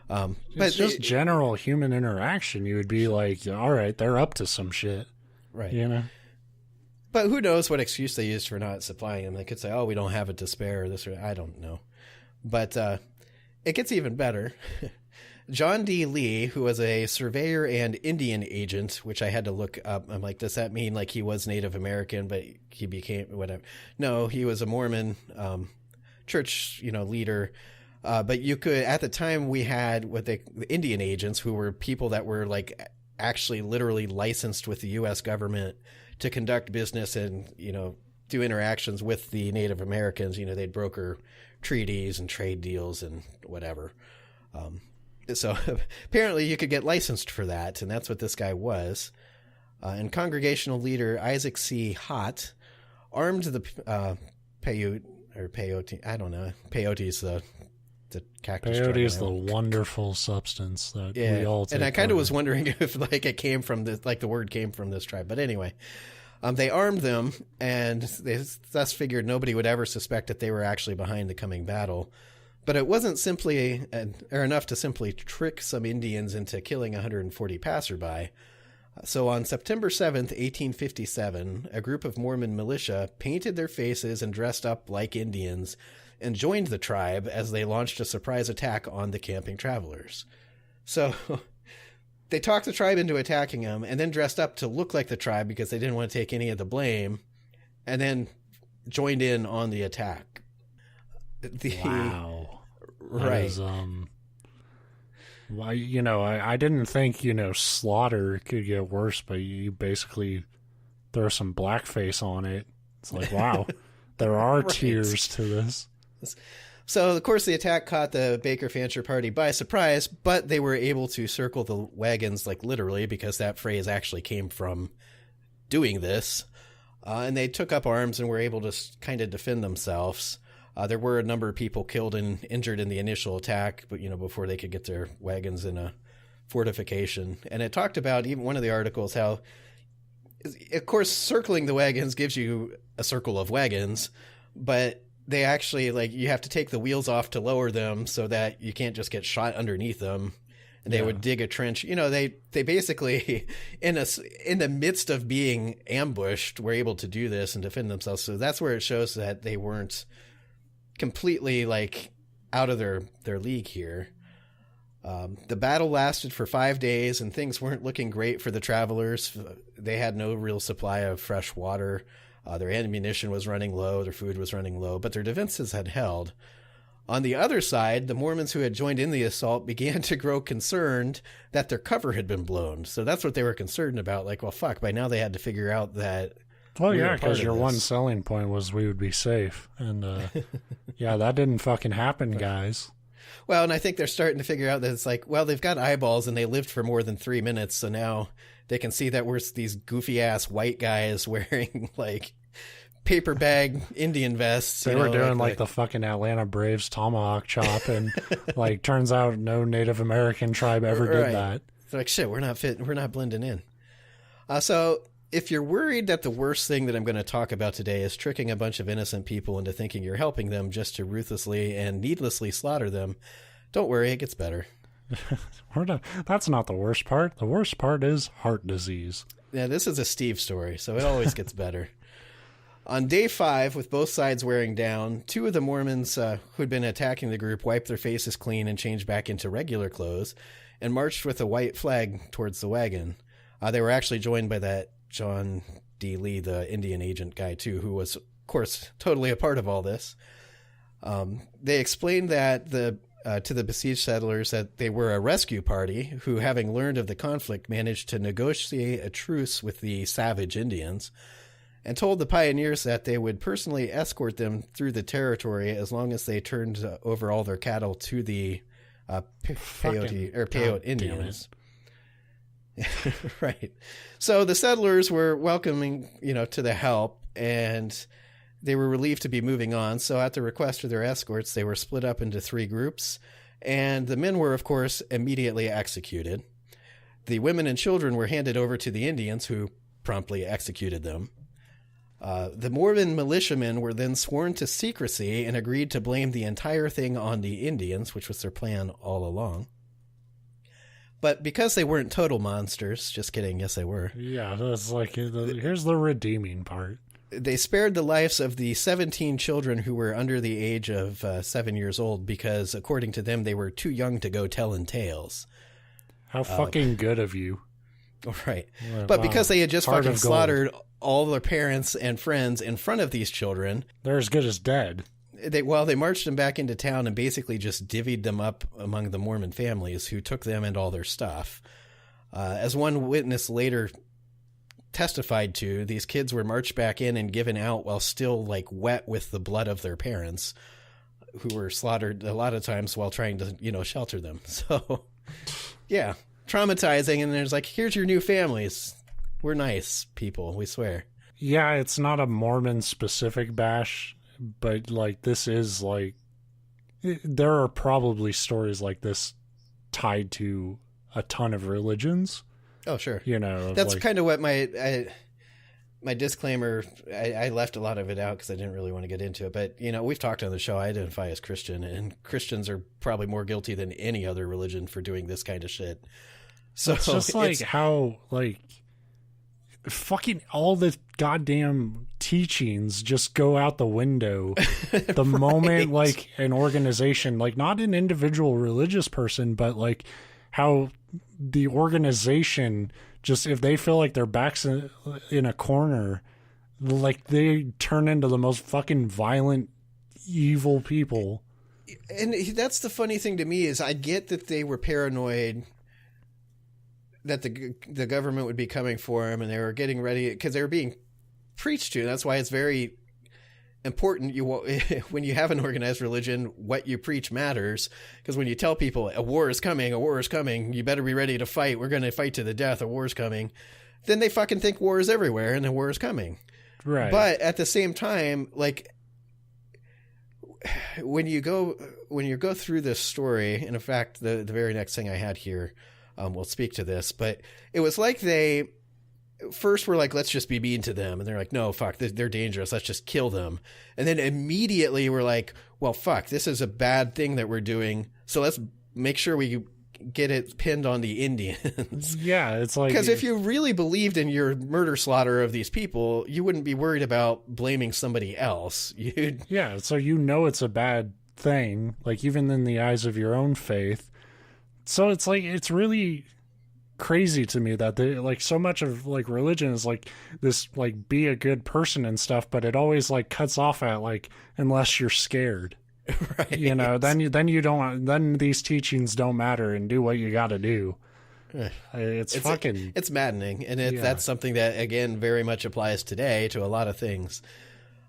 But just general human interaction. You would be like, all right, they're up to some shit. Right. But who knows what excuse they used for not supplying them. They could say, oh, we don't have it to spare, or this, or I don't know. But it gets even better. John D. Lee, who was a surveyor and Indian agent, which I had to look up. I'm like, does that mean like he was Native American, but he became whatever? No, he was a Mormon church, leader. But you could, at the time we had the Indian agents, who were people that were like actually literally licensed with the U.S. government to conduct business and, do interactions with the Native Americans. They'd broker treaties and trade deals and whatever. So apparently you could get licensed for that, and that's what this guy was. And congregational leader Isaac C. Hott armed the Paiute, or Peyote, I don't know. Peyote is the cactus. Peyote is the wonderful substance that we all take. And I kind of was wondering if it came from the word came from this tribe. But anyway, they armed them, and they thus figured nobody would ever suspect that they were actually behind the coming battle. But it wasn't simply enough to simply trick some Indians into killing 140 passerby. So on September 7th, 1857, a group of Mormon militia painted their faces and dressed up like Indians and joined the tribe as they launched a surprise attack on the camping travelers. So they talked the tribe into attacking them and then dressed up to look like the tribe because they didn't want to take any of the blame. and then joined in on the attack. Wow. Right. Is, well, I didn't think, slaughter could get worse, but you basically throw some blackface on it. It's like, wow, there are Right. tiers to this. So, of course, the attack caught the Baker-Fancher party by surprise, but they were able to circle the wagons, like literally, because that phrase actually came from doing this. And they took up arms and were able to kind of defend themselves. There were a number of people killed and injured in the initial attack, but, before they could get their wagons in a fortification. And it talked about, even one of the articles, how, of course, circling the wagons gives you a circle of wagons, but they actually, you have to take the wheels off to lower them so that you can't just get shot underneath them. And they would dig a trench. They basically, in the midst of being ambushed, were able to do this and defend themselves. So that's where it shows that they weren't completely, out of their league here. The battle lasted for 5 days, and things weren't looking great for the travelers. They had no real supply of fresh water. Their ammunition was running low, their food was running low, but their defenses had held. On the other side, the Mormons who had joined in the assault began to grow concerned that their cover had been blown. So that's what they were concerned about. Well, fuck, by now they had to figure out that... Well, yeah, because your one selling point was we would be safe. And, yeah, that didn't fucking happen, guys. Well, and I think they're starting to figure out that it's they've got eyeballs and they lived for more than 3 minutes, so now they can see that we're these goofy-ass white guys wearing, paper bag Indian vests. They were doing, the fucking Atlanta Braves tomahawk chop, and, turns out no Native American tribe ever did that. They're shit, we're not blending in. So... if you're worried that the worst thing that I'm going to talk about today is tricking a bunch of innocent people into thinking you're helping them just to ruthlessly and needlessly slaughter them, don't worry, it gets better. That's not the worst part. The worst part is heart disease. Yeah, this is a Steve story, so it always gets better. On day 5, with both sides wearing down, 2 of the Mormons who'd been attacking the group wiped their faces clean and changed back into regular clothes and marched with a white flag towards the wagon. They were actually joined by that John D. Lee, the Indian agent guy, too, who was, of course, totally a part of all this. They explained that to the besieged settlers that they were a rescue party who, having learned of the conflict, managed to negotiate a truce with the savage Indians and told the pioneers that they would personally escort them through the territory as long as they turned over all their cattle to the Peyote Indians. Right. So the settlers were welcoming, to the help, and they were relieved to be moving on. So at the request of their escorts, they were split up into 3 groups, and the men were, of course, immediately executed. The women and children were handed over to the Indians, who promptly executed them. The Mormon militiamen were then sworn to secrecy and agreed to blame the entire thing on the Indians, which was their plan all along. But because they weren't total monsters, just kidding, yes they were. Yeah, that's here's the redeeming part. They spared the lives of the 17 children who were under the age of 7 years old because, according to them, they were too young to go telling tales. How fucking good of you. Right. But because they had just fucking slaughtered all their parents and friends in front of these children... they're as good as dead. They marched them back into town and basically just divvied them up among the Mormon families who took them and all their stuff. As one witness later testified to, these kids were marched back in and given out while still wet with the blood of their parents, who were slaughtered a lot of times while trying to, shelter them. So, yeah, traumatizing. And there's here's your new families. We're nice people, we swear. Yeah, it's not a Mormon specific bash. But this is there are probably stories like this tied to a ton of religions. Oh, sure. That's kind of what my disclaimer, I left a lot of it out because I didn't really want to get into it. But, we've talked on the show, I identify as Christian, and Christians are probably more guilty than any other religion for doing this kind of shit. So it's just how fucking all the goddamn teachings just go out the window the right. moment an organization, not an individual religious person, but how the organization just, if they feel like their back's in a corner, Like, they turn into the most fucking violent, evil people. And that's the funny thing to me is I get that they were paranoid that the government would be coming for them, and they were getting ready because they were being preached to. That's why it's very important when you have an organized religion, what you preach matters. Because when you tell people a war is coming, you better be ready to fight. We're going to fight to the death. A war is coming. Then they fucking think war is everywhere and the war is coming. Right. But at the same time, like when you go through this story, and in fact, the very next thing I had here will speak to this, but it was like they first were like, let's just be mean to them. And they're like, no, fuck, they're dangerous. Let's just kill them. And then immediately we're like, well, fuck, this is a bad thing that we're doing. So let's make sure we get it pinned on the Indians. Yeah, it's like, because if you really believed in your murder slaughter of these people, you wouldn't be worried about blaming somebody else. Yeah, so it's a bad thing, like even in the eyes of your own faith. So it's like, it's really crazy to me that they, like, so much of like religion is like this, like, be a good person and stuff, but it always like cuts off at like, unless you're scared. Right. You know, then you don't, then these teachings don't matter, and do what you got to do. It's maddening. And that's something that, again, very much applies today to a lot of things.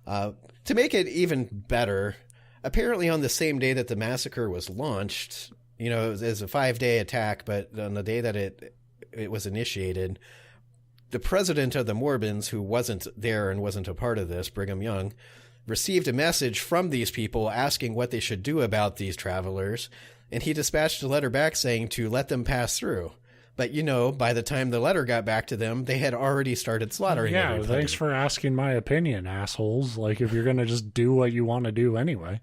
To make it even better, apparently on the same day that the massacre was launched, you know, it was a 5-day attack, but on the day that it was initiated, the president of the Mormons, who wasn't there and wasn't a part of this, Brigham Young, received a message from these people asking what they should do about these travelers, and he dispatched a letter back saying to let them pass through. But, you know, by the time the letter got back to them, they had already started slaughtering everybody. Thanks for asking my opinion, assholes. Like, if you're going to just do what you want to do anyway.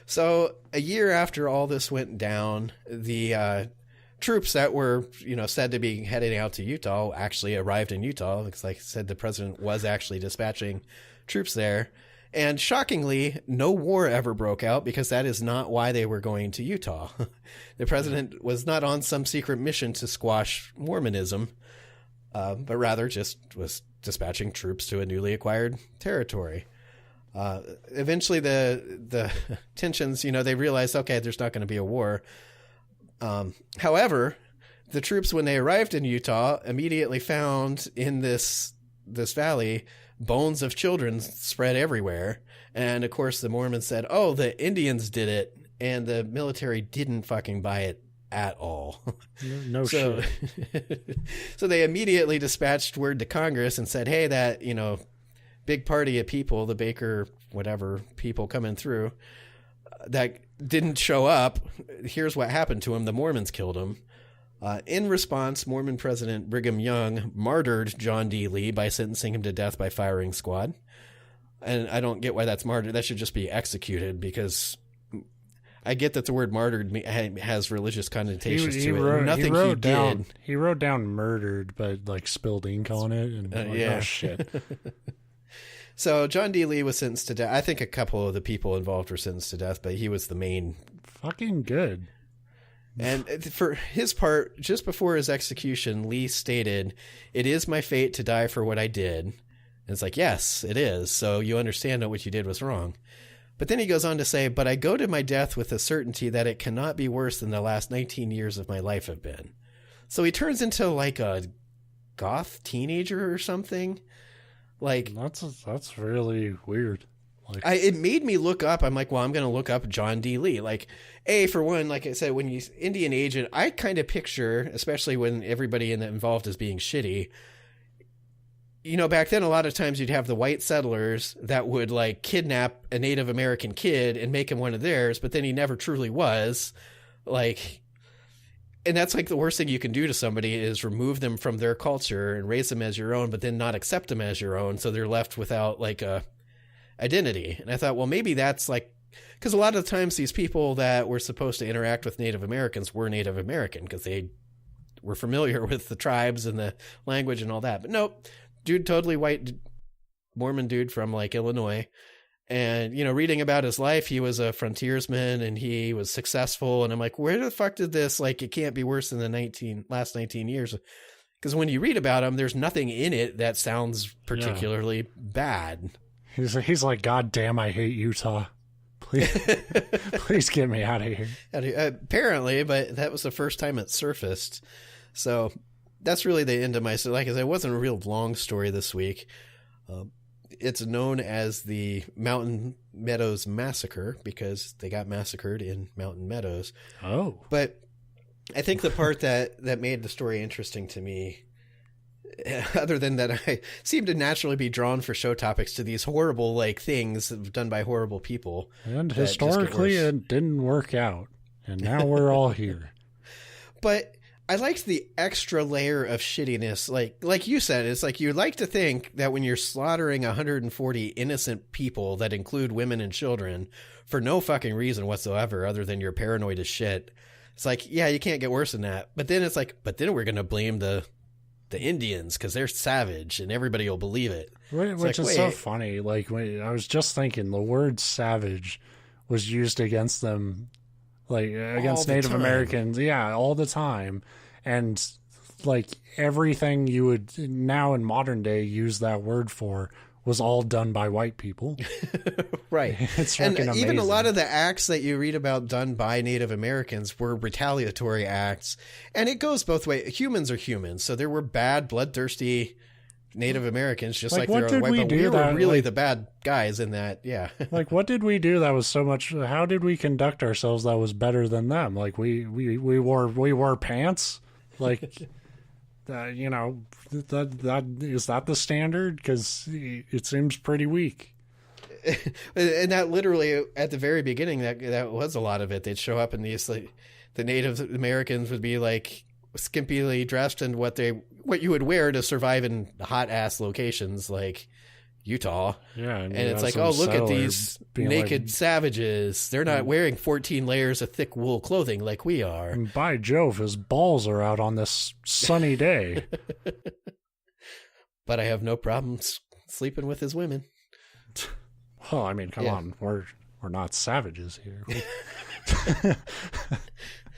So, a year after all this went down, the troops that were, you know, said to be heading out to Utah actually arrived in Utah. Because, like I said, the president was actually dispatching troops there. And shockingly, no war ever broke out, because that is not why they were going to Utah. The president was not on some secret mission to squash Mormonism, but rather just was dispatching troops to a newly acquired territory. Eventually, the tensions, you know, they realized, okay, there's not going to be a war. However, the troops, when they arrived in Utah, immediately found in this valley bones of children spread everywhere. And of course the Mormons said, oh, the Indians did it. And the military didn't fucking buy it at all. No shit. So they immediately dispatched word to Congress and said, hey, that, you know, big party of people, the Baker, whatever people coming through that didn't show up. Here's what happened to him. The Mormons killed him. In response, Mormon President Brigham Young martyred John D. Lee by sentencing him to death by firing squad. And I don't get why that's martyred. That should just be executed, because I get that the word martyred has religious connotations to it. Nothing he did. He wrote down murdered, but like spilled ink on it. And oh shit. So John D. Lee was sentenced to death. I think a couple of the people involved were sentenced to death, but he was the main. Fucking good. And for his part, just before his execution, Lee stated, "It is my fate to die for what I did." And it's like, yes, it is. So you understand that what you did was wrong. But then he goes on to say, "But I go to my death with the certainty that it cannot be worse than the last 19 years of my life have been." So he turns into like a goth teenager or something. Like that's really weird. Like, it made me look up. I'm like, well, I'm going to look up John D. Lee. Like, for one, like I said, when you Indian agent, I kind of picture, especially when everybody involved is being shitty. You know, back then, a lot of times you'd have the white settlers that would like kidnap a Native American kid and make him one of theirs, but then he never truly was. Like, and that's like the worst thing you can do to somebody is remove them from their culture and raise them as your own, but then not accept them as your own. So they're left without like a identity. And I thought, well, maybe that's like, because a lot of the times these people that were supposed to interact with Native Americans were Native American because they were familiar with the tribes and the language and all that. But nope, dude, totally white Mormon dude from like Illinois. And, you know, reading about his life, he was a frontiersman and he was successful. And I'm like, where the fuck did this, like, it can't be worse than the last 19 years. Because when you read about them, there's nothing in it that sounds particularly bad. He's like, God damn, I hate Utah. Please get me out of here. Apparently, but that was the first time it surfaced. So that's really the end of my... Like I said, it wasn't a real long story this week. It's known as the Mountain Meadows Massacre because they got massacred in Mountain Meadows. Oh. But I think the part that made the story interesting to me, other than that I seem to naturally be drawn for show topics to these horrible like things done by horrible people. And historically it didn't work out. And now we're all here. But I liked the extra layer of shittiness. Like you said, it's like you like to think that when you're slaughtering 140 innocent people that include women and children for no fucking reason whatsoever other than you're paranoid as shit, it's like, yeah, you can't get worse than that. But then it's like, but then we're going to blame the Indians because they're savage and everybody will believe it. Which is so funny. Like, I was just thinking the word savage was used against them, like against Native Americans. Yeah, all the time. And like everything you would now in modern day use that word for was all done by white people. Right. It's freaking amazing. Even a lot of the acts that you read about done by Native Americans were retaliatory acts. And it goes both ways. Humans are humans. So there were bad, bloodthirsty Native Americans, just like there are white, but we were really the bad guys in that. Yeah. Like, what did we do that was so much? How did we conduct ourselves that was better than them? Like we wore pants. Like, you know, that is that the standard? Because it seems pretty weak. And that literally at the very beginning, that was a lot of it. They'd show up and these like the Native Americans would be like skimpily dressed in what you would wear to survive in hot ass locations like Utah. Yeah, and it's like, oh, look at these naked savages. They're not wearing 14 layers of thick wool clothing like we are. And by Jove, his balls are out on this sunny day. But I have no problems sleeping with his women. Well, I mean, come on, we're not savages here.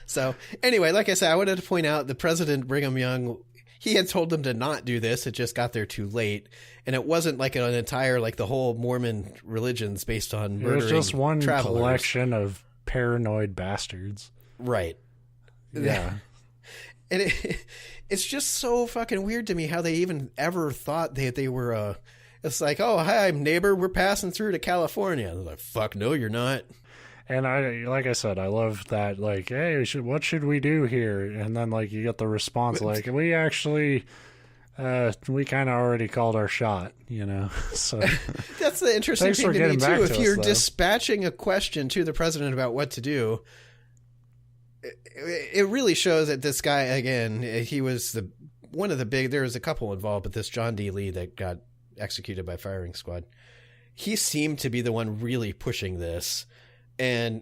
So anyway, like I said, I wanted to point out the President Brigham Young, he had told them to not do this. It just got there too late. And it wasn't like an entire, like the whole Mormon religion's based on murdering travelers. It was just one collection of paranoid bastards. Right. Yeah. And it's just so fucking weird to me how they even ever thought they were, it's like, oh, hi, neighbor, we're passing through to California. They're like, fuck no, you're not. And like I said, I love that, like, hey, what should we do here? And then, like, you get the response, like, we actually, we kind of already called our shot, you know? So that's the interesting thing to me, too. If you're dispatching a question to the president about what to do, it really shows that this guy, again, he was one of the big, there was a couple involved, but this John D. Lee that got executed by firing squad, he seemed to be the one really pushing this. And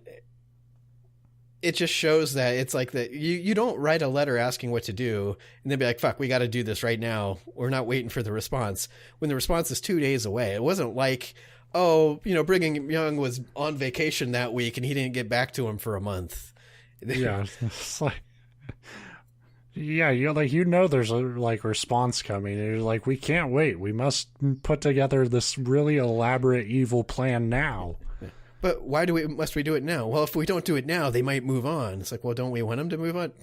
it just shows that it's like that you don't write a letter asking what to do and then be like, fuck, we got to do this right now. We're not waiting for the response when the response is 2 days away. It wasn't like, oh, you know, Brigham Young was on vacation that week and he didn't get back to him for a month. Yeah. It's like, yeah, you're like, you know, there's a like response coming. And you're like, we can't wait. We must put together this really elaborate evil plan now. But why must we do it now? Well, if we don't do it now, they might move on. It's like, well, don't we want them to move on?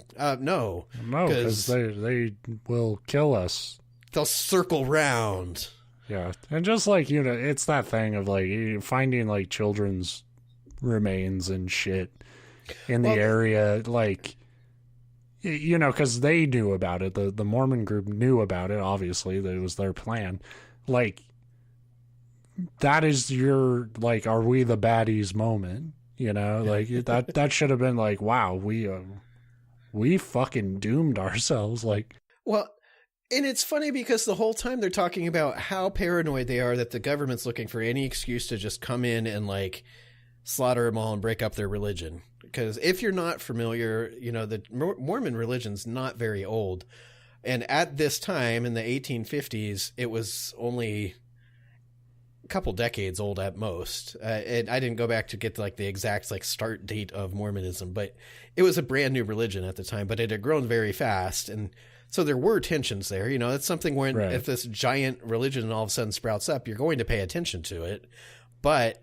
No. No, because they will kill us. They'll circle round. Yeah. And just like, you know, it's that thing of like finding like children's remains and shit in the area. Like, you know, because they knew about it. The Mormon group knew about it. Obviously, that it was their plan. Like, that is your, like, are we the baddies moment, you know? Like, that should have been like, wow, we fucking doomed ourselves. Like, well, and it's funny because the whole time they're talking about how paranoid they are that the government's looking for any excuse to just come in and like slaughter them all and break up their religion. Because if you're not familiar, you know, the Mormon religion's not very old. And at this time in the 1850s, it was only couple decades old at most. And I didn't go back to get like the exact like start date of Mormonism, but it was a brand new religion at the time, but it had grown very fast. And So there were tensions there. You know, that's something when Right. if this giant religion all of a sudden sprouts up, you're going to pay attention to it. But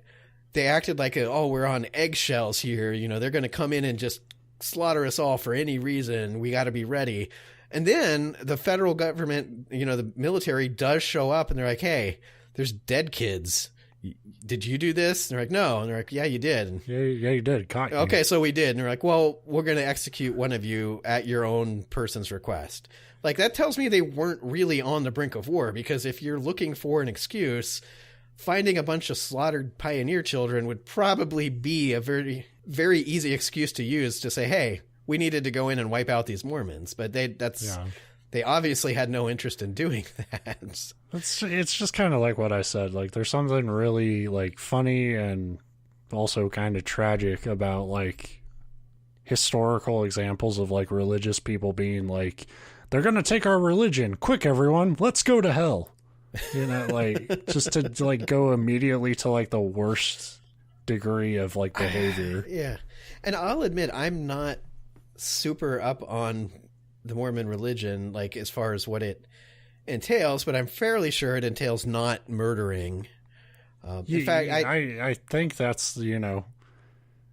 they acted like, we're on eggshells here. You know, they're going to come in and just slaughter us all for any reason. We got to be ready. And then the federal government, you know, the military does show up and they're like, hey, there's dead kids. Did you do this? And they're like, no. And they're like, yeah, you did. Yeah, you did. Caught you. Okay, so we did. And they're like, well, we're going to execute one of you at your own person's request. Like, that tells me they weren't really on the brink of war, because if you're looking for an excuse, finding a bunch of slaughtered pioneer children would probably be a very, very easy excuse to use to say, hey, we needed to go in and wipe out these Mormons. But they obviously had no interest in doing that. It's just kind of like what I said. Like, there's something really like funny and also kind of tragic about like historical examples of like religious people being like, they're going to take our religion. Quick, everyone, let's go to hell. You know, like just to like go immediately to like the worst degree of like behavior. Yeah. And I'll admit, I'm not super up on the Mormon religion, like as far as what it entails, but I'm fairly sure it entails not murdering. In fact, I think that's, you know,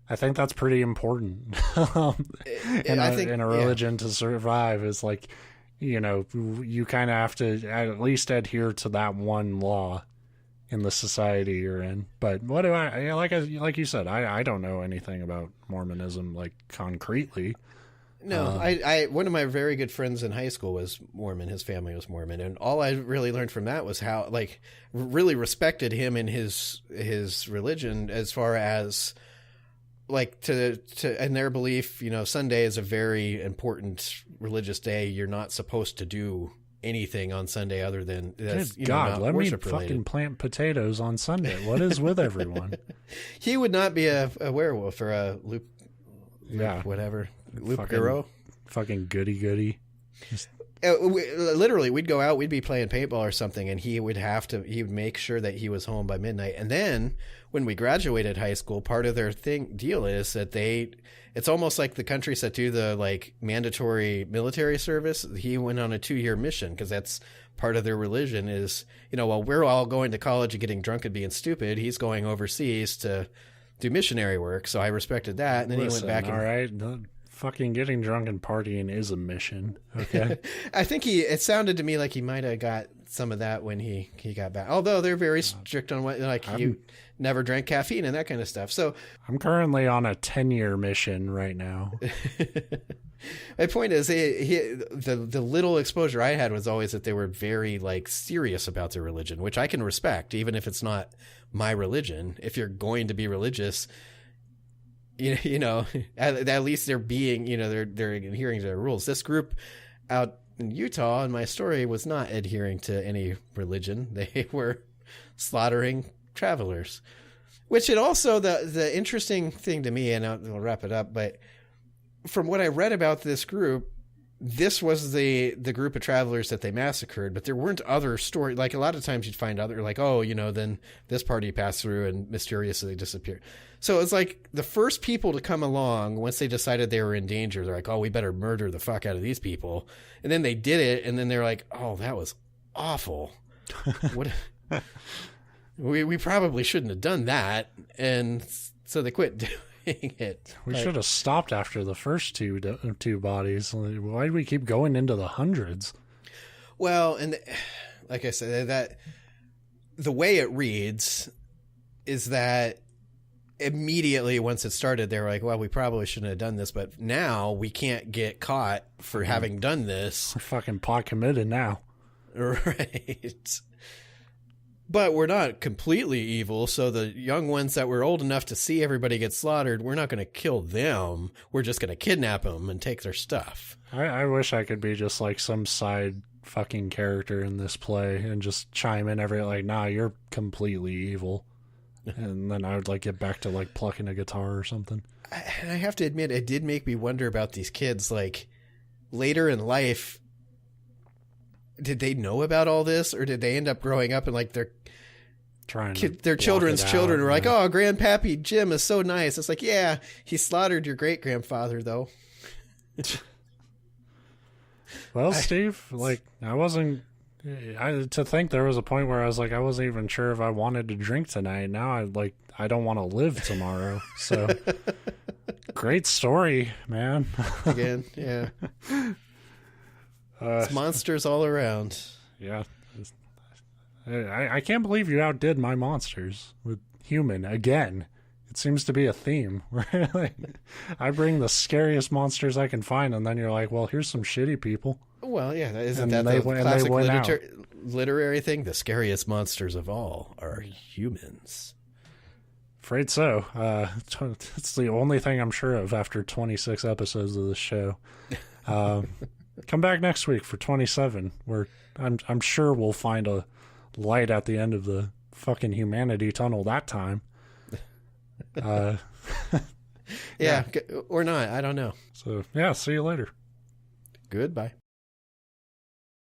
I think that's pretty important in a religion to survive. Is like, you know, you kind of have to at least adhere to that one law in the society you're in. But what do like you said, I don't know anything about Mormonism like concretely. No, I one of my very good friends in high school was Mormon. His family was Mormon, and all I really learned from that was how, like, really respected him and his religion, as far as like to in their belief, you know, Sunday is a very important religious day. You're not supposed to do anything on Sunday other than that's, Good God, let me fucking related. Plant potatoes on Sunday. What is with everyone? He would not be a werewolf or a loop, yeah, whatever. Loop Guru. Fucking goody. Literally, we'd go out, we'd be playing paintball or something, and he would make sure that he was home by midnight. And then when we graduated high school, part of their deal is that it's almost like the countries that do the like mandatory military service. He went on a 2-year mission because that's part of their religion is, you know, while we're all going to college and getting drunk and being stupid, he's going overseas to do missionary work. So I respected that. And then he went back. All right. Fucking getting drunk and partying is a mission. Okay. I think it sounded to me like he might have got some of that when he got back. Although they're very strict on what, like, you never drank caffeine and that kind of stuff. So I'm currently on a 10-year mission right now. My point is, the little exposure I had was always that they were very like serious about their religion, which I can respect, even if it's not my religion. If you're going to be religious, you know, at least they're being, you know, they're adhering to their rules. This group out in Utah in my story was not adhering to any religion. They were slaughtering travelers, which it also, the interesting thing to me, and I'll wrap it up, but from what I read about this group, this was the group of travelers that they massacred, but there weren't other stories. Like a lot of times you'd find other, like, oh, you know, then this party passed through and mysteriously disappeared. So it's like the first people to come along, once they decided they were in danger, they're like, oh, we better murder the fuck out of these people. And then they did it. And then they're like, oh, that was awful. What? We probably shouldn't have done that. And so they quit doing it. We should have stopped after the first two bodies. Why do we keep going into the hundreds? Well, and like I said, that the way it reads is that immediately once it started, they were like, well, we probably shouldn't have done this, but now we can't get caught for having done this. We're fucking pot committed now. Right. But we're not completely evil, so the young ones that were old enough to see everybody get slaughtered, we're not going to kill them. We're just going to kidnap them and take their stuff. I wish I could be just like some side fucking character in this play and just chime in like, nah, you're completely evil. And then I would like get back to like plucking a guitar or something. And I have to admit, it did make me wonder about these kids. Like later in life, did they know about all this, or did they end up growing up and like their children's children were like, oh, Grandpappy Jim is so nice. It's like, yeah, he slaughtered your great grandfather though. Well, Steve, like, to think there was a point where I was like, I wasn't even sure if I wanted to drink tonight. Now I don't want to live tomorrow. So great story, man. Again, yeah. It's monsters all around. Yeah. I can't believe you outdid my monsters with human again. It seems to be a theme where like, I bring the scariest monsters I can find, and then you're like, well, here's some shitty people. Well, yeah, isn't that the classic literary thing? The scariest monsters of all are humans. Afraid so. It's the only thing I'm sure of after 26 episodes of this show. Come back next week for 27, where I'm sure we'll find a light at the end of the fucking humanity tunnel that time. Yeah, or not. I don't know. So, yeah, see you later. Goodbye.